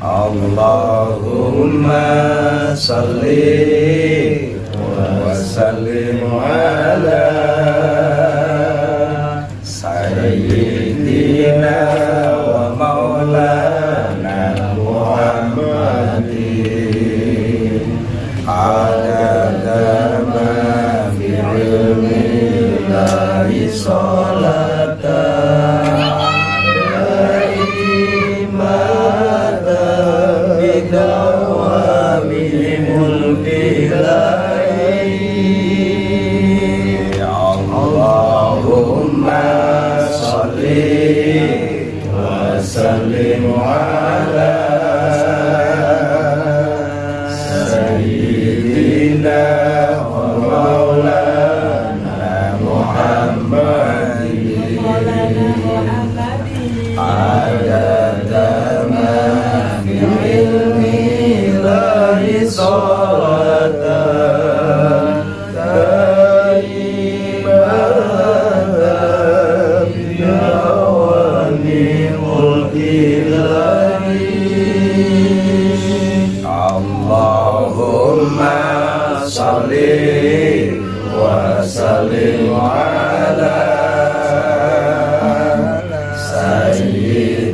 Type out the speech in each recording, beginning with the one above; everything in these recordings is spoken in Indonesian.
Allahumma salli wa sallim ala sayyidina wa maulana Muhammadin adada ma fi ilmillahi salatan Allahumma salli wa sallim ala sayyidina wa maulana Muhammadin adada ma fi ilmillahi salatan Allahumma salli wa sallim ala sayyidina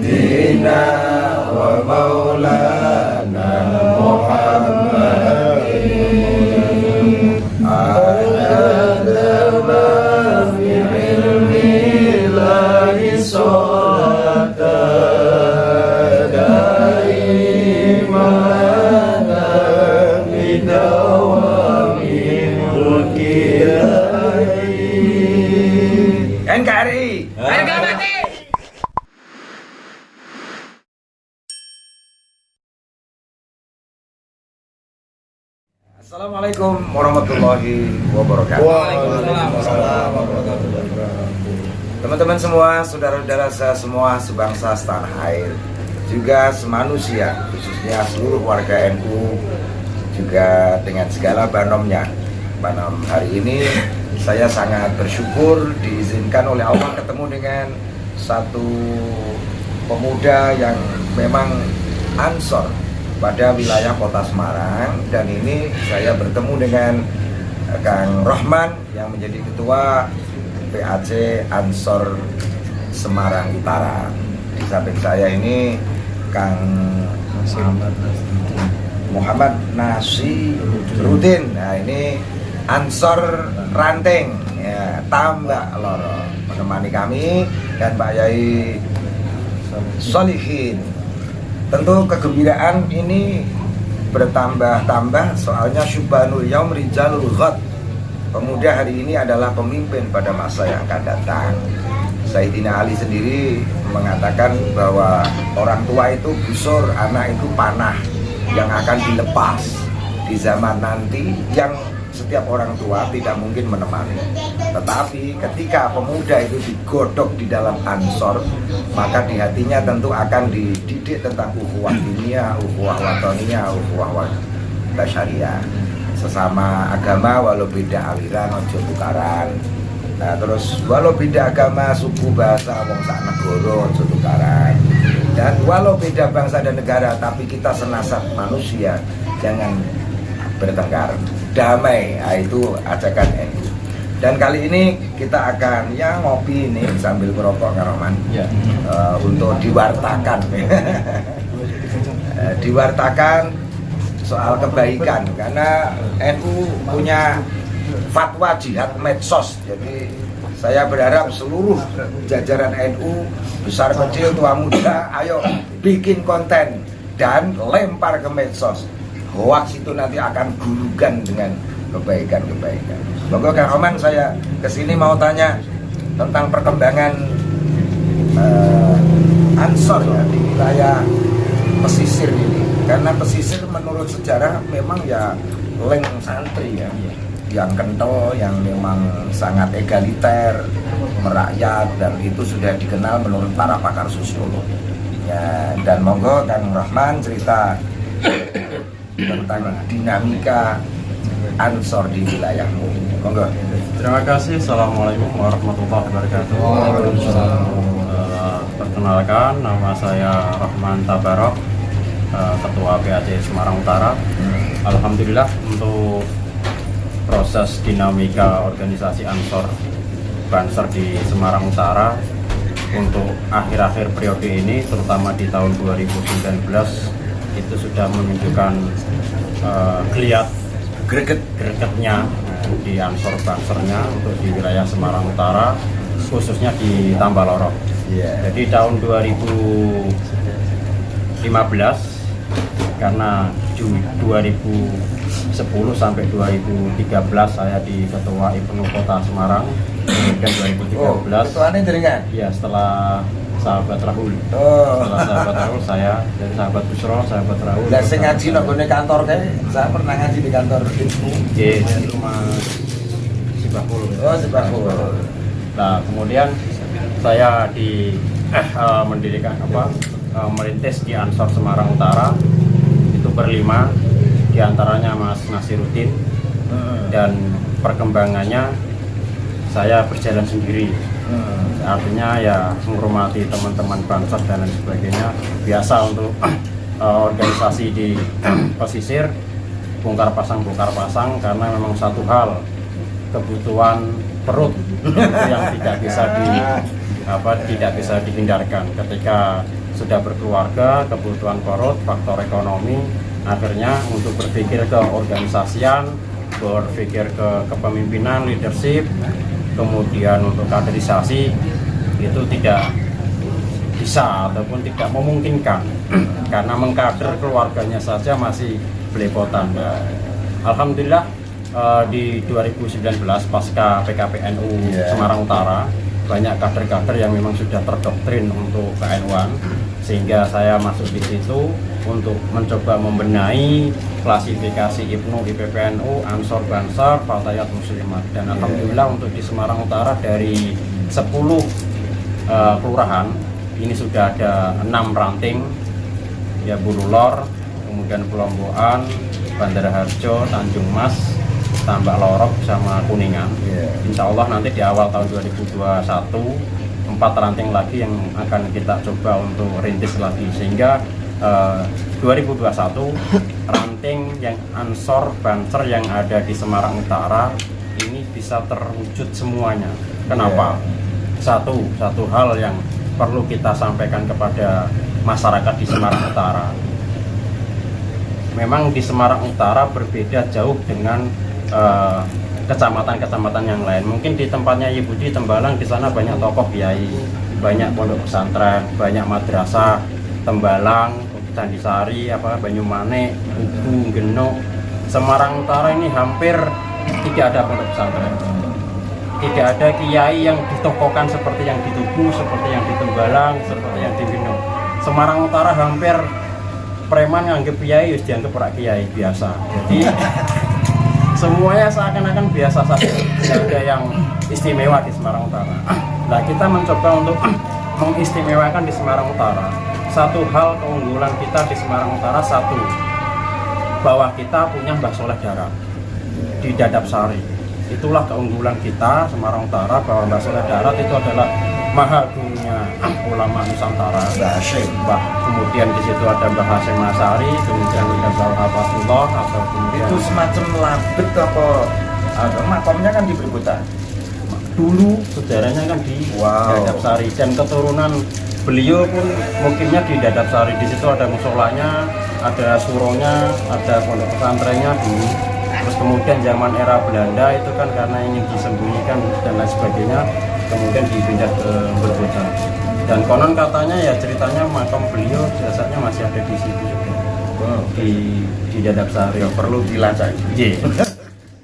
wa maulana Muhammadin adada ma fi ilmillahi salatan daimana bidawami mulki NKRI harga mati. Assalamualaikum warahmatullahi wabarakatuh. Waalaikumsalam warahmatullahi wabarakatuh. Teman-teman semua, saudara-saudara saya semua sebangsa setanah air, juga semanusia, khususnya seluruh warga NU, juga dengan segala banomnya. Banom hari ini saya sangat bersyukur diizinkan oleh Allah ketemu dengan satu pemuda yang memang ansor pada wilayah Kota Semarang, dan ini saya bertemu dengan Kang Rohman yang menjadi ketua PAC Ansor Semarang Utara. Di samping saya ini Kang Muhammad Nasirudin. Nah, ini Ansor Ranting ya, Tambak Loro menemani kami, dan Pak Yai Solihin. Tentu kegembiraan ini bertambah-tambah, soalnya Syubhanul Yaum Rijalul Ghad. Pemuda hari ini adalah pemimpin pada masa yang akan datang. Sayyidina Ali sendiri mengatakan bahwa orang tua itu busur, anak itu panah yang akan dilepas di zaman nanti, yang setiap orang tua tidak mungkin menemani. Tetapi ketika pemuda itu digodok di dalam Ansor, maka di hatinya tentu akan dididik tentang ukhuwah diniyah, ukhuwah watoniyah, ukhuwah basyariyah. Sesama agama walau beda aliran ojo tukaran. Nah, terus walau beda agama, suku, bahasa, wong sak negara ojo tukaran. Dan walau beda bangsa dan negara, tapi kita senasab manusia, jangan bertengkar. Damai, nah, itu ajakan NU. Dan kali ini kita akan ya ngopi nih sambil merokok Karoman ya. Untuk diwartakan diwartakan soal kebaikan, karena NU punya fatwa jihad medsos. Jadi saya berharap seluruh jajaran NU, besar kecil tua muda, ayo bikin konten dan lempar ke medsos. Hoax itu nanti akan gurukan dengan kebaikan-kebaikan. Semoga Kang Oman, saya kesini mau tanya tentang perkembangan Ansor ya di wilayah pesisir ini. Karena pesisir menurut sejarah memang ya leng santri ya, yang kental, yang memang sangat egaliter, merakyat, dan itu sudah dikenal menurut para pakar sosiolog. Ya, dan monggo Kang Rahman cerita tentang dinamika Ansor di wilayahmu. Monggo. Terima kasih. Assalamualaikum warahmatullahi wabarakatuh. Waalaikumsalam. Perkenalkan, nama saya Rahman Tabarok. Ketua PAC Semarang Utara. Alhamdulillah untuk proses dinamika organisasi Ansor Banser di Semarang Utara untuk akhir-akhir periode ini, terutama di tahun 2019, itu sudah menunjukkan gregetnya di Ansor Bansernya untuk di wilayah Semarang Utara, khususnya di Tambalorok. Jadi tahun 2015, karena 2010 sampai 2013 saya di Ketua IPNU Kota Semarang, kemudian 2013 ketuanya jaringan? ya setelah sahabat Rahul. Setelah sahabat Rahul saya dari sahabat Busro, sahabat Rahul. Lah sing ngaji nang gone kantor kae, saya pernah ngaji di kantor IPNU. Di rumah Sibakul. Oh, Sibakul. Nah, kemudian saya mendirikan merintis di Ansor Semarang Utara itu berlima, diantaranya Mas Nasiruddin, dan perkembangannya saya berjalan sendiri. Artinya ya menghormati teman-teman Banser dan lain sebagainya. Biasa untuk organisasi di pesisir, bongkar pasang karena memang satu hal, kebutuhan perut itu yang tidak bisa dihindarkan. Ketika sudah berkeluarga, kebutuhan perut, faktor ekonomi, akhirnya untuk berpikir ke organisasian, berpikir ke kepemimpinan, leadership, kemudian untuk kaderisasi itu tidak bisa ataupun tidak memungkinkan karena mengkader keluarganya saja masih belepotan. Alhamdulillah di 2019 pasca PKPNU Semarang Utara banyak kader-kader yang memang sudah terdoktrin untuk KNU-an, sehingga saya masuk di situ untuk mencoba membenahi klasifikasi IPNU, IPPNU, Ansor Banser, Fatayat Muslimat. Dan alhamdulillah untuk di Semarang Utara dari 10 kelurahan ini sudah ada 6 ranting, ya Bululor, kemudian Pelombokan, Bandara Harjo, Tanjung Mas, Tambak Lorok sama Kuningan. Insya Allah nanti di awal tahun 2021 4 ranting lagi yang akan kita coba untuk rintis lagi, sehingga 2021 ranting yang Ansor Banser yang ada di Semarang Utara ini bisa terwujud semuanya. Kenapa? Satu hal yang perlu kita sampaikan kepada masyarakat di Semarang Utara. Memang di Semarang Utara berbeda jauh dengan kecamatan-kecamatan yang lain. Mungkin di tempatnya Ibu di Tembalang, di sana banyak tokoh kiai, banyak pondok pesantren, banyak madrasah. Tembalang, Candisari, Banyumane, Buku, Genuk. Semarang Utara ini hampir tidak ada pondok pesantren, tidak ada kiai yang ditokohkan seperti yang di Tugu, seperti yang di Tembalang, seperti yang di Genuk. Semarang Utara hampir preman nganggep kiai dianggap ora kiai biasa. Jadi semuanya seakan-akan biasa saja, tidak ada yang istimewa di Semarang Utara. Nah, kita mencoba untuk mengistimewakan di Semarang Utara. Satu hal keunggulan kita di Semarang Utara, satu, bahwa kita punya Mbah Soleh Darat di Dadap Sari. Itulah keunggulan kita Semarang Utara, bahwa Mbah Soleh Darat itu adalah mahagunya ulama Nusantara. Kemudian di situ ada Mbah Hasyim Asy'ari, kemudian ada Mbah Hafatullah, atau kemudian itu semacam labet atau makomnya kan di Berbuta. Dulu sejarahnya kan di Dadap Sari, dan keturunan beliau pun mungkinnya di Dadap Sari. Di situ ada musolanya, ada suronya, ada pondok pesantrennya dulu. Terus kemudian zaman era Belanda itu kan karena ingin disembunyikan dan lain sebagainya, kemudian dipindah ke Berbuta. Dan konon katanya ya ceritanya makam beliau biasanya masih ada di situ juga, di Dadap Sari. Ya, perlu dilacak.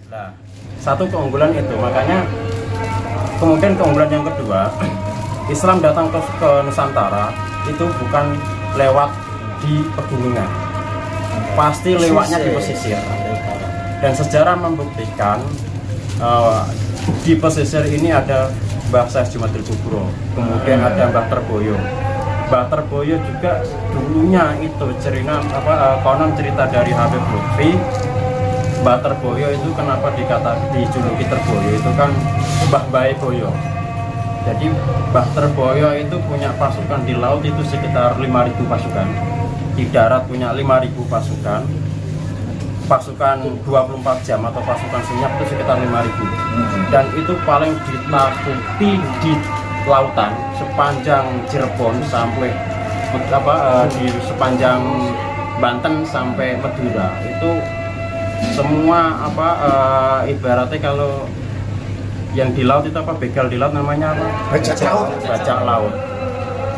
Nah, satu keunggulan itu, makanya kemudian keunggulan yang kedua, Islam datang ke Nusantara itu bukan lewat di pegunungan, pasti lewatnya di pesisir. Dan sejarah membuktikan di pesisir ini ada Mbah Syekh Jumadil Kubro, kemudian ada Mbah Terboyo. Mbah Terboyo juga dulunya itu konon cerita dari Habib Lutfi. Mbah Terboyo itu kenapa dijuluki Terboyo itu kan Mbah Bae Boyo. Jadi Mbah Terboyo itu punya pasukan di laut itu sekitar 5.000 pasukan. di darat punya 5.000 pasukan, pasukan 24 jam atau pasukan senyap itu sekitar 5.000, dan itu paling ditakuti di lautan sepanjang Cirebon sampai di sepanjang Banten sampai Madura. Itu semua ibaratnya kalau yang di laut itu begal di laut namanya apa? Bajak laut. Bajak laut.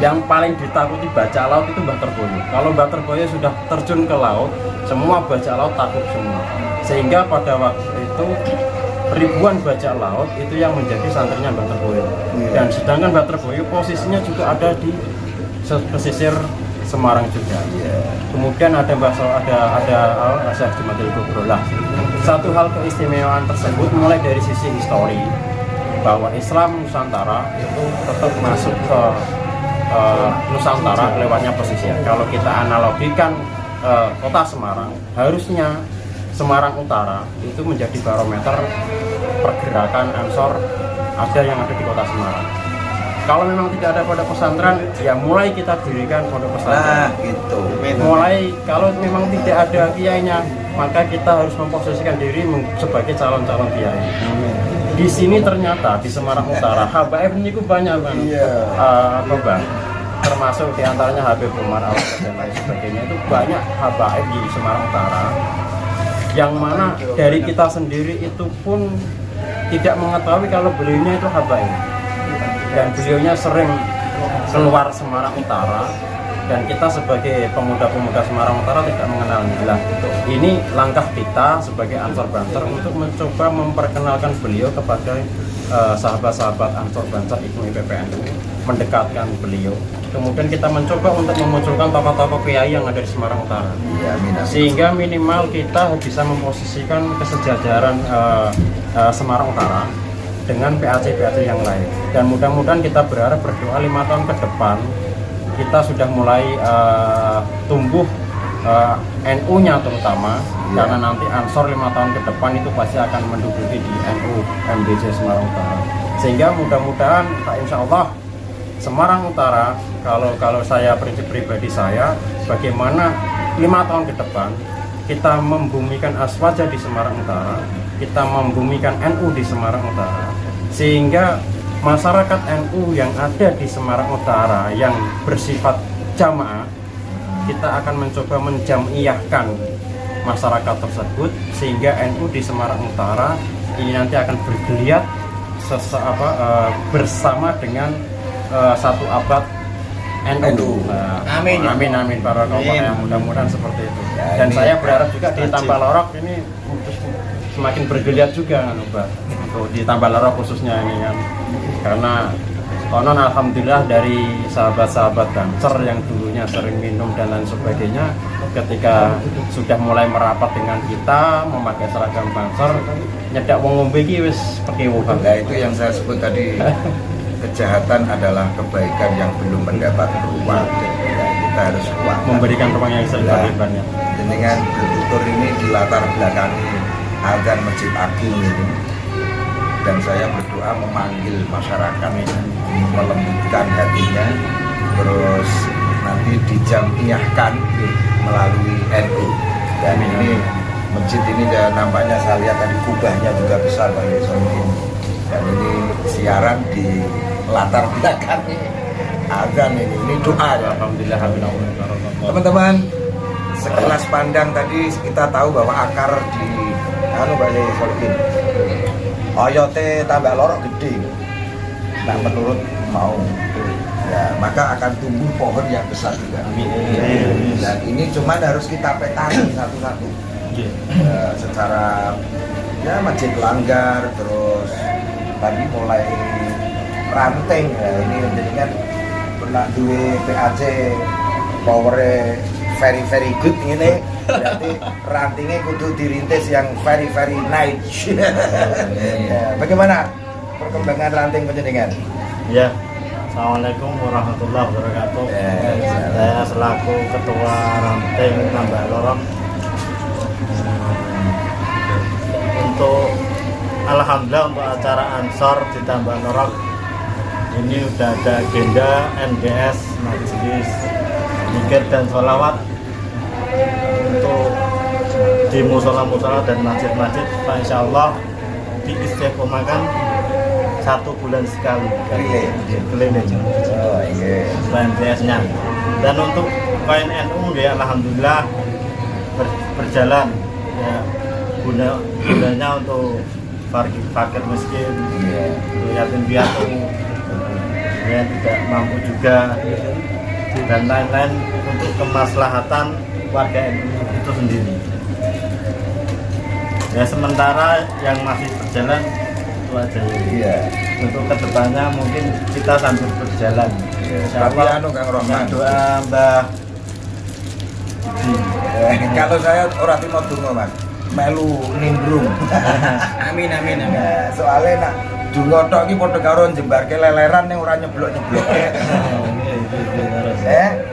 Yang paling ditakuti bajak laut itu Mbah Terboyo. Kalau Mbah Terboyo sudah terjun ke laut, semua bajak laut takut semua. Sehingga pada waktu itu ribuan bajak laut itu yang menjadi santrinya Mbah Terboyo. Dan sedangkan Mbah Terboyo posisinya juga ada di pesisir Semarang juga. Kemudian ada Syekh Jumadil Kubro. Satu hal keistimewaan tersebut mulai dari sisi histori, bahwa Islam Nusantara itu tetap masuk ke Nusantara lewatnya pesisir. Kalau kita analogikan kota Semarang, harusnya Semarang Utara itu menjadi barometer pergerakan Ansor ada yang ada di kota Semarang. Kalau memang tidak ada pondok pesantren, ya mulai kita dirikan pondok pesantren. Nah, gitu. Mulai kalau memang tidak ada kiainya, maka kita harus memposisikan diri sebagai calon-calon kiai. Di sini ternyata di Semarang Utara, habaib ini banyak kan, Bang. Termasuk diantaranya Habib Umar dan lain sebagainya, itu banyak habaib di Semarang Utara. Yang mana dari kita sendiri itu pun tidak mengetahui kalau beliaunya itu habaib. Dan beliaunya sering keluar Semarang Utara, dan kita sebagai pemuda-pemuda Semarang Utara tidak mengenalnya. Ini langkah kita sebagai Ansor Banser untuk mencoba memperkenalkan beliau kepada sahabat-sahabat Ansor Banser IPNU IPPNU, mendekatkan beliau. Kemudian kita mencoba untuk memunculkan tokoh-tokoh kiai yang ada di Semarang Utara, sehingga minimal kita bisa memposisikan kesejajaran Semarang Utara dengan PAC-PAC yang lain. Dan mudah-mudahan kita berdoa 5 tahun ke depan kita sudah mulai tumbuh, NU-nya terutama, karena nanti Ansor 5 tahun ke depan itu pasti akan menduduki di NU MBC Semarang Utara. Sehingga mudah-mudahan insya Allah Semarang Utara, kalau saya prinsip pribadi saya, bagaimana 5 tahun ke depan kita membumikan Aswaja di Semarang Utara, kita membumikan NU di Semarang Utara, sehingga masyarakat NU yang ada di Semarang Utara yang bersifat jamaah, kita akan mencoba menjamiyahkan masyarakat tersebut, sehingga NU di Semarang Utara ini nanti akan bergeliat bersama dengan satu abad NU. Amin para kawan, mudah-mudahan seperti itu. Dan saya berharap juga di Tambah Lorok ini semakin bergeliat juga kan, Mbak, untuk di Tambah Lorok khususnya ini kan, karena konon alhamdulillah dari sahabat-sahabat Banser yang dulunya sering minum dan lain sebagainya, ketika sudah mulai merapat dengan kita memakai seragam Banser, nyedak wong ngombe iki wis pekiwuh. Nah, itu yang saya sebut tadi, kejahatan adalah kebaikan yang belum mendapat ruang. Kita harus kuat memberikan ruang yang selebar-lebarnya. Dengan bertutur ini di latar belakangi azan Masjid Agung ini, dan saya berdoa memanggil masyarakat ini, melembutkan hatinya, terus nanti dijamiyahkan melalui NU. Dan ini masjid ini nampaknya saya lihat tadi kubahnya juga besar Pak Yusuf. Dan ini siaran di latar belakang azan ini doa ya. Alhamdulillah. Teman-teman, sekelas pandang tadi kita tahu bahwa akar di Pak Solikin oyote Tambah Lorok gede. Nah, menurut mau ya, maka akan tumbuh pohon yang besar juga. Dan ini cuman harus kita petani satu-satu. Secara ya Masjid Langgar, terus tadi mulai ranting ya, ini menjadikan pernah duwe PAC power very good ini, berarti rantingnya kudu dirintis yang very nice. Ya, bagaimana perkembangan ranting penjaringan? Ya, Assalamualaikum warahmatullahi wabarakatuh. Saya selaku Ketua Ranting Tambah Lorok, untuk alhamdulillah untuk acara Ansor di Tambah Lorok ini udah ada agenda MDS Majelis Zikir dan Sholawat untuk di musola-musola dan masjid-masjid, insya Allah diistiqomahkan 1 bulan sekali keliling Oh iya. BMTS-nya. Dan untuk KNNU ya alhamdulillah berjalan ya, gunanya untuk fakir miskin, Iya. untuk yatim piatu yang tidak mampu juga, dan lain-lain untuk kemaslahatan warga NU itu sendiri. Ya sementara yang masih berjalan itu aja. Iya. Untuk kedepannya mungkin kita sambil berjalan. Tapi anu Kang Rohman, Doa Mbah Budi. kalau saya orang timo donga Mas, melu nimbrung. Amin amin amin. Nah, soalnya nak donga tok iki padha karo jembarke leleran ning ora nyeblok-nyeblok.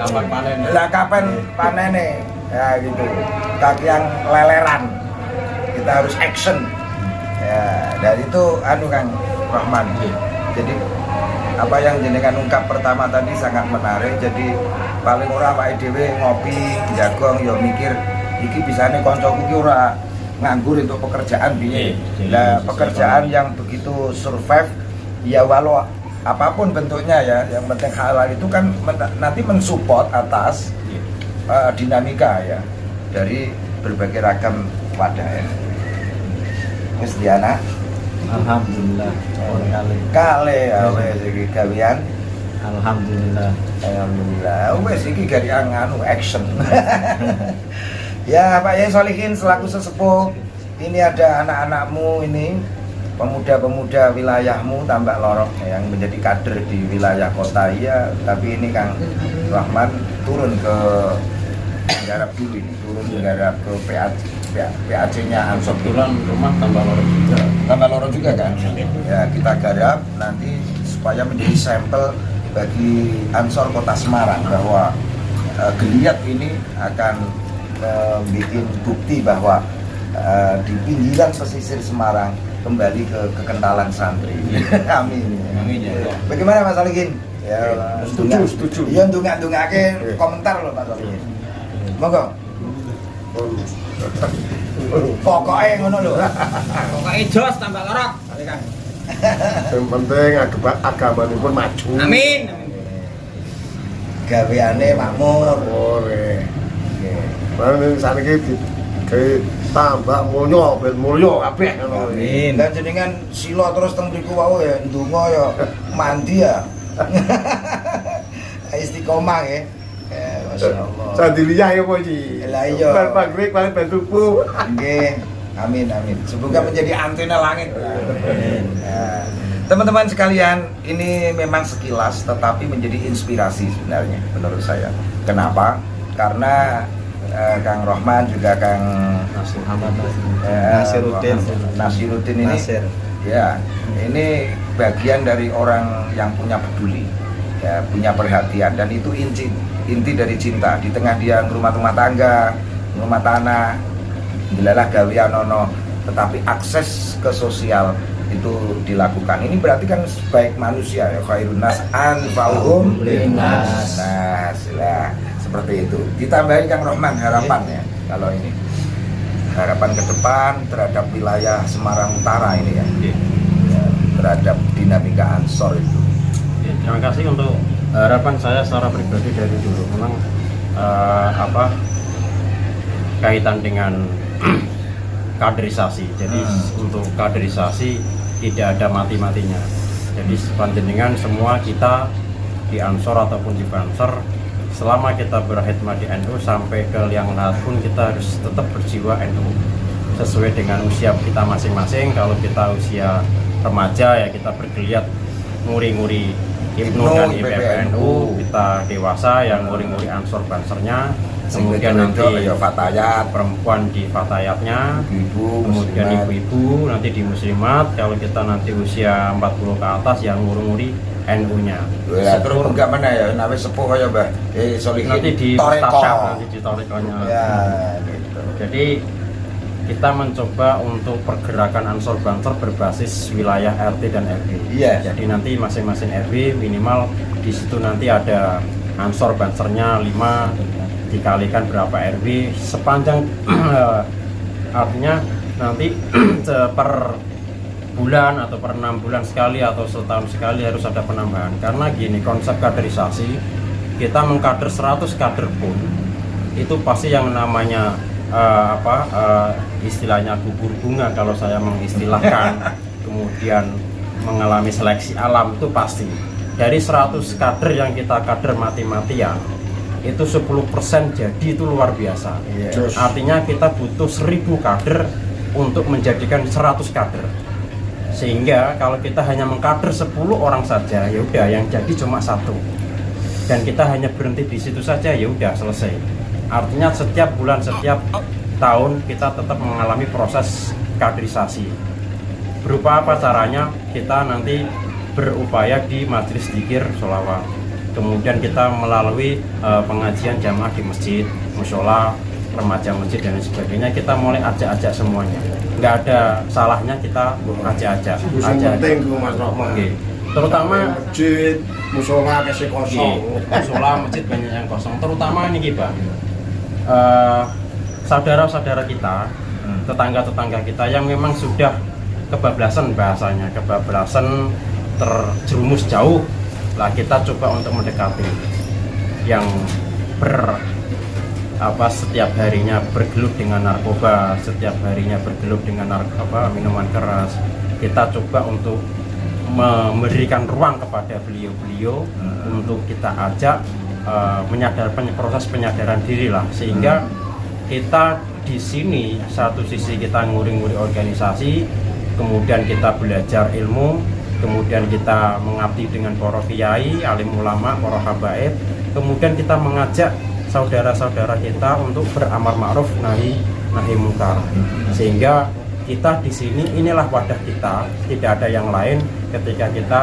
Kapan panen? Lah kapan panene? Ya gitu. Kaki yang leleran. Kita harus action. Ya, dan itu anu Kang Rahman. Jadi apa yang jenengan ungkap pertama tadi sangat menarik. Jadi paling ora awake dhewe ngopi, jagong ya mikir iki bisane kancaku ki ora nganggur untuk pekerjaan piye. Lah pekerjaan yang begitu survive ya walau apapun bentuknya ya, yang penting halal itu kan nanti mensupport atas dinamika ya dari berbagai ragam wadah ya. Wis Diana, Alhamdulillah. kale wis iki gawean. Alhamdulillah. Alhamdulillah. Wis iki gari anu action. Ya Pak Yai Solihin selaku sesepuh, ini ada anak-anakmu ini, pemuda-pemuda wilayahmu Tambak Lorok yang menjadi kader di wilayah kota ya, tapi ini Kang Rahman turun ke menggarap dulu ini, turun menggarap ke PAC-nya Ansor. Kebetulan rumah Tambak Lorok juga. Tambak Lorok juga kan? Ya kita garap nanti supaya menjadi sampel bagi Ansor Kota Semarang bahwa geliat ini akan bikin bukti bahwa di pinggiran pesisir Semarang kembali ke kekentalan santri. Amin. Amin ya Allah. Bagaimana Mas Alikin? Ya, Setuju. Iya ndungak-ndungake komentar loh Mas Alikin. Monggo. Pokoknya ngono lho. Pokoknya jos Tambak Lorok. Yang penting agama ini pun maju. Amin. Gaweane makmur. Boleh. Oke. Mana saat ini kayak tambah mulya, ben mulya kabeh ngono. Amin. Dan jenengan sila terus teng mriku wau ya ndonga ya mandi ya. Istiqomah ya. Masyaallah. Sandiliyah ya apa iki? Lah iya. Bar pagrik paling bantuku. Nggih. Amin amin. Semoga menjadi antena langit. Nah, teman-teman sekalian, ini memang sekilas tetapi menjadi inspirasi sebenarnya menurut saya. Kenapa? Karena Kang Rohman juga Kang Nasiruddin ini ya, ini bagian dari orang yang punya peduli, ya, punya perhatian, dan itu inti dari cinta. Di tengah dia rumah tangga, rumah tanah, dilalah gawean ono, tetapi akses ke sosial itu dilakukan. Ini berarti kan sebaik manusia ya, khairun nas anfa'uhum linnas. Nah, seperti itu. Ditambahin Kang Rohman harapan ya, kalau ini harapan ke depan terhadap wilayah Semarang Utara ini ya, terhadap dinamika Ansor itu. Terima kasih untuk harapan saya secara pribadi dari dulu. Memang kaitan dengan kaderisasi. Jadi untuk kaderisasi tidak ada mati-matinya. Jadi panjenengan semua kita di Ansor ataupun di Banser, selama kita berkhidmat di NU sampai ke liang lahat pun kita harus tetap berjiwa NU sesuai dengan usia kita masing-masing. Kalau kita usia remaja ya kita bergeliat nguri-nguri Hipnu dan IPPNU, kita dewasa yang nguri-nguri Ansor Bansernya, kemudian nanti ya Fatayat, perempuan di Fatayatnya, ibu, kemudian ibu-ibu nanti di Muslimat. Kalau kita nanti usia 40 ke atas yang nguri-nguri NU-nya. Ya, terus enggak mana ya, nawe sepuh kaya Mbah. Solihin Nanti di Mustasyaf, nanti di Torekonya. Ya, gitu. Jadi kita mencoba untuk pergerakan Ansor Banser berbasis wilayah RT dan RW. Iya. Jadi nanti masing-masing RW minimal di situ nanti ada Ansor Bansernya 5, dikalikan berapa RW sepanjang artinya nanti per bulan atau per 6 bulan sekali atau setahun sekali harus ada penambahan. Karena gini, konsep kaderisasi, kita mengkader 100 kader pun itu pasti yang namanya istilahnya gugur bunga kalau saya mengistilahkan kemudian mengalami seleksi alam itu pasti. Dari 100 kader yang kita kader mati-matian itu 10% jadi itu luar biasa. Artinya kita butuh 1000 kader untuk menjadikan 100 kader. Sehingga kalau kita hanya mengkader 10 orang saja, ya udah yang jadi cuma 1. Dan kita hanya berhenti di situ saja, ya udah selesai. Artinya setiap bulan, setiap tahun kita tetap mengalami proses kaderisasi. Berupa apa caranya? Kita nanti berupaya di majelis dzikir sholawat. Kemudian kita melalui pengajian jamaah di masjid, mushola, remaja masjid dan sebagainya. Kita mulai ajak-ajak semuanya. Nggak ada salahnya kita ajak-ajak. Penting ku Mas Rahman. Oke. Terutama masjid, musola kasih kosong. mushola, masjid banyak yang kosong. Terutama ini Pak, saudara-saudara kita, tetangga-tetangga kita yang memang sudah kebablasan bahasanya, kebablasan terjerumus jauh. Lah kita coba untuk mendekati yang setiap harinya bergelut dengan narkoba, setiap harinya bergelut dengan minuman keras. Kita coba untuk memberikan ruang kepada beliau-beliau untuk kita ajak proses penyadaran diri lah, sehingga kita di sini satu sisi kita nguri-nguri organisasi, kemudian kita belajar ilmu, kemudian kita mengabdi dengan para kiai, alim ulama, para habaib, kemudian kita mengajak saudara-saudara kita untuk beramar ma'ruf nahi munkar. Sehingga kita di sini inilah wadah kita, tidak ada yang lain ketika kita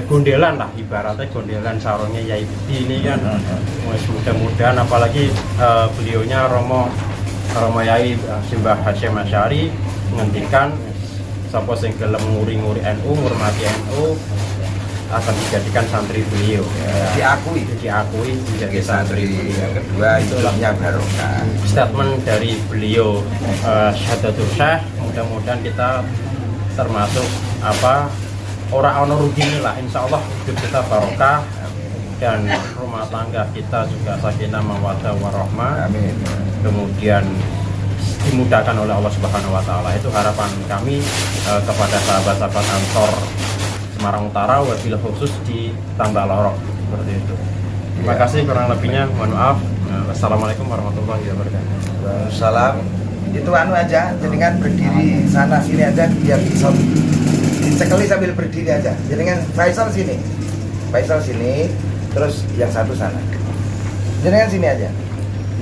gondelan lah, ibaratnya gondelan sarungnya Yai Budi ini kan. Mudah-mudahan apalagi beliaunya Romo Yai Simbah Hasyim Asy'ari menghentikan sapa sing gelem nguri-nguri NU, ngurmati NU akan dijadikan santri beliau, diakui menjadi santri. Yang kedua hidupnya barokah. Statement dari beliau Syahadatul Syekh, mudah-mudahan kita termasuk orang ono rugi lah, insya Allah hidup kita barokah dan rumah tangga kita juga sakinah mawaddah warahmah. Amin. Kemudian dimudahkan oleh Allah Subhanahu wa taala. Itu harapan kami kepada sahabat-sahabat Ansor Semarang Utara, wabil khusus di Tambak Lorok, seperti itu. Terima kasih, kurang lebihnya mohon maaf. Assalamualaikum warahmatullahi wabarakatuh. Waalaikumsalam. Itu aja, jenengan berdiri sana sini aja biar bisa dicekeli sambil berdiri aja. Jenengan Faisal sini, terus yang satu sana. Jenengan sini aja.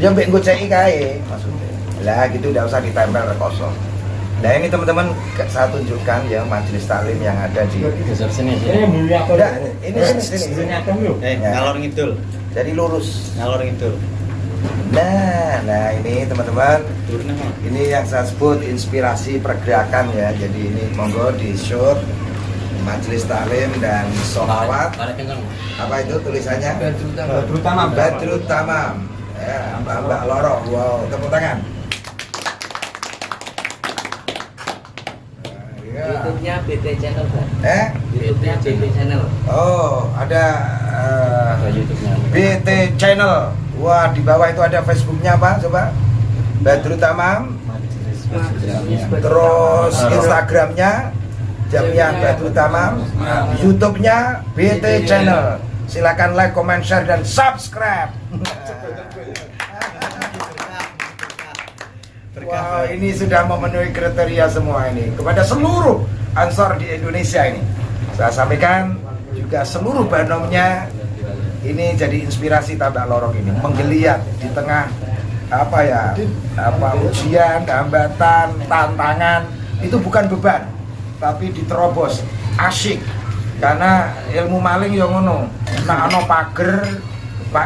Yang mbek ngoceki kae maksudnya. Lah gitu udah usah ditempel kosong. Nah ini teman-teman saya tunjukkan ya majelis taklim yang ada di sini. Udah, ini sini. Ngalor ngidul. Jadi lurus. Ngalor ngidul. Nah ini teman-teman, ini yang saya sebut inspirasi pergerakan ya. Jadi ini monggo di shoot majelis taklim dan sholawat. Apa itu tulisannya? Badrut Tamam. Ya, Mbak Loro. Wow, tepuk tangan. YouTube-nya BT Channel, Pak. YouTube-nya BT Channel. Oh, ada YouTube-nya. BT Channel. Wah, di bawah itu ada Facebook-nya apa? Coba. Badrut Tamam. Terus Instagram-nya Jamiah Badrut Tamam. YouTube-nya BT Channel. Silakan like, comment, share dan subscribe. Wow, ini sudah memenuhi kriteria semua ini kepada seluruh Ansor di Indonesia ini. Saya sampaikan juga seluruh banomnya ini jadi inspirasi Tambak Lorok ini menggeliat di tengah ujian, hambatan, tantangan itu bukan beban, tapi diterobos asyik karena ilmu maling yang ngono. Nah, ono pager,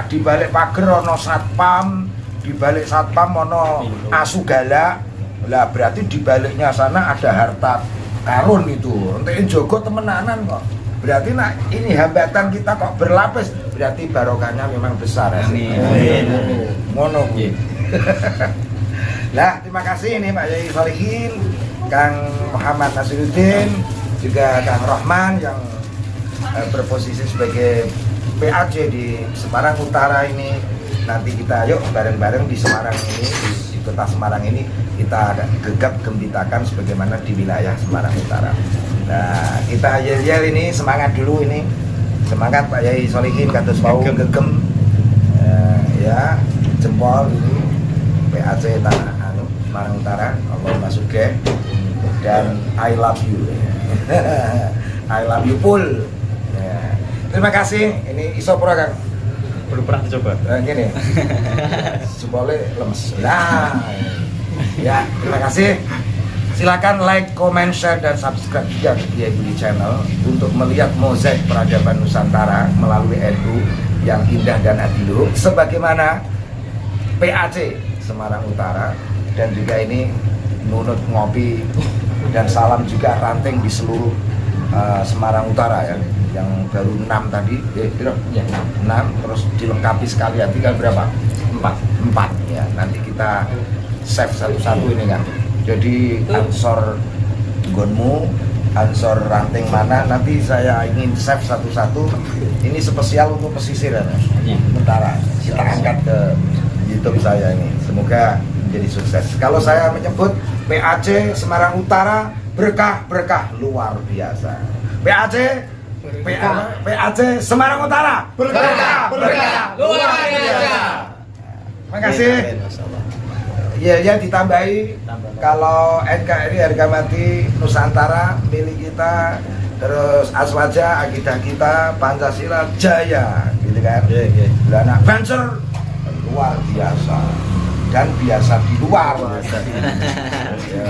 di balik pager ono satpam, di balik satpam ono asu galak. Lah berarti di baliknya sana ada harta karun itu. Entek jogo temenanan kok. Berarti nak ini hambatan kita kok berlapis, berarti barokahnya memang besar. Amin. Mono. Nah, terima kasih ini Pak Yai Solihin, Kang Muhammad Nasiruddin, juga Kang Rohman yang berposisi sebagai PAC di Semarang Utara ini. Nanti kita yuk bareng-bareng di Semarang ini, di kota Semarang ini kita gegap gembitakan sebagaimana di wilayah Semarang Utara. Nah, kita yel-yel ini semangat dulu ini. Semangat Pak Yai Solihin kados wau gegem. Ya, jempol ini PAC Tanah Semarang Utara, Allahumma sugih dan I love you. I love you full. Ya. Terima kasih. Ini iso pura Kang. Belum pernah dicoba. Gini. Jempolnya lemes. Nah. Ya, terima kasih. Silakan like, comment, share, dan subscribe juga Kiai Budi Channel untuk melihat mozaik peradaban Nusantara melalui NU yang indah dan adiluhur sebagaimana PAC Semarang Utara, dan juga ini nunut ngopi dan salam juga ranting di seluruh Semarang Utara ya, yang baru 6 tadi, Ya. 6 terus dilengkapi sekali hati kan berapa? 4 ya, nanti kita save satu-satu ini kan. Jadi ansor gonmu, ansor ranting mana, nanti saya ingin save satu-satu. Ini spesial untuk pesisir ya, Utara. Kita angkat ke YouTube saya ini. Semoga menjadi sukses. Kalau saya menyebut PAC Semarang Utara, berkah-berkah luar biasa. PAC Semarang Utara, berkah-berkah luar biasa. Terima kasih. Ya ditambahi, kalau NKRI harga mati Nusantara milik kita, terus Aswaja akidah kita, Pancasila jaya, gitu kan? Lah anak Banser luar biasa dan biasa di luar. Ya.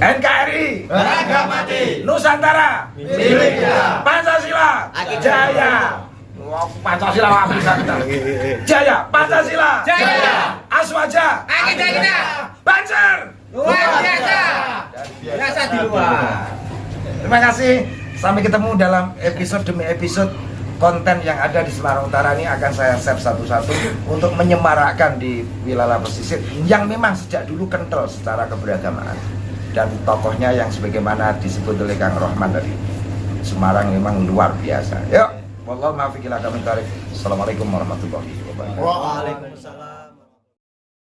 NKRI harga mati Nusantara milik kita, Pancasila jaya. Pancasila bisa kita. Jaya, Pancasila jaya. Aswaja akidah kita Banser luar biasa. Biasa di luar. Terima kasih. Sampai ketemu dalam episode demi episode. Konten yang ada di Semarang Utara ini akan saya save satu-satu untuk menyemarakkan di wilayah pesisir yang memang sejak dulu kental secara keberagamaan, dan tokohnya yang sebagaimana disebut oleh Kang Rohman tadi, Semarang memang luar biasa. Yuk, wallahu muwaffiq ila aqwamit thoriq. Assalamualaikum warahmatullahi wabarakatuh. Waalaikumsalam.